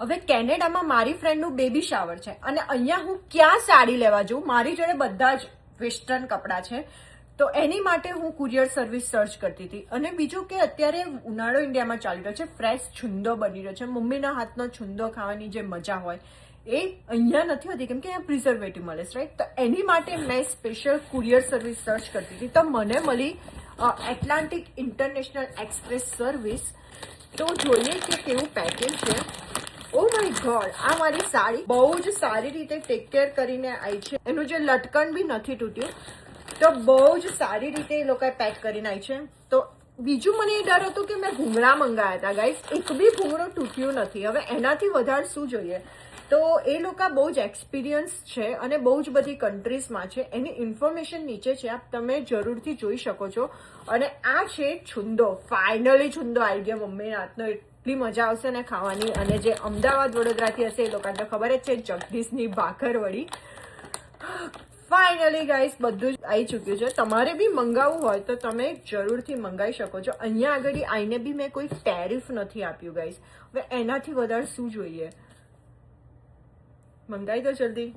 હવે કેનેડામાં મારી ફ્રેન્ડનું બેબી શાવર છે અને અહીંયા હું ક્યાં સાડી લેવા જઉં? મારી જોડે બધા જ વેસ્ટર્ન કપડાં છે, તો એની માટે હું કુરિયર સર્વિસ સર્ચ કરતી હતી. અને બીજું કે અત્યારે ઉનાળો ઇન્ડિયામાં ચાલી રહ્યો છે, ફ્રેશ છુંદો બની રહ્યો છે, મમ્મીના હાથનો છુંદો ખાવાની જે મજા હોય એ અહીંયા નથી હોતી, કેમ કે અહીંયા પ્રિઝર્વેટિવ મળે છે, રાઈટ? તો એની માટે મેં સ્પેશિયલ કુરિયર સર્વિસ સર્ચ કરતી હતી, તો મને મળી એટલાન્ટિક ઇન્ટરનેશનલ એક્સપ્રેસ સર્વિસ. તો જોઈએ કે કેવું પેકેજ છે. ઓ માય ગોડ, આ મારી સાડી બહુ જ સારી રીતે ટેક કેર કરીને આવી છે. એનું જે લટકણ બી નથી તૂટ્યું, તો બહુ જ સારી રીતે એ લોકોએ પેક કરીને આવી છે. તો બીજું મને એ ડર હતો કે મેં ભૂંગળા મંગાવ્યા હતા ગાઈસ, એક બી ભૂંગળો તૂટ્યું નથી. હવે એનાથી વધારે શું જોઈએ? તો એ લોકો બહુ જ એક્સપિરિયન્સ છે અને બહુ જ બધી કન્ટ્રીઝમાં છે. એની ઇન્ફોર્મેશન નીચે છે, આપ તમે જરૂરથી જોઈ શકો છો. અને આ છે છુંદો. ફાઇનલી છુંદો આવી ગયો મમ્મીના હાથનો. એટલી મજા આવશે ને ખાવાની. અને જે અમદાવાદ વડોદરાથી હશે એ લોકોને તો ખબર જ છે, જગદીશની ભાખરવડી. ફાઇનલી ગાઈસ બધું જ આવી ચૂક્યું છે. તમારે બી મંગાવવું હોય તો તમે જરૂરથી મંગાવી શકો છો. અહીંયા આગળ આવીને બી મેં કોઈ ટેરિફ નથી આપ્યું ગાઈસ. હવે એનાથી વધારે શું જોઈએ? મંગાવી દો જલ્દી.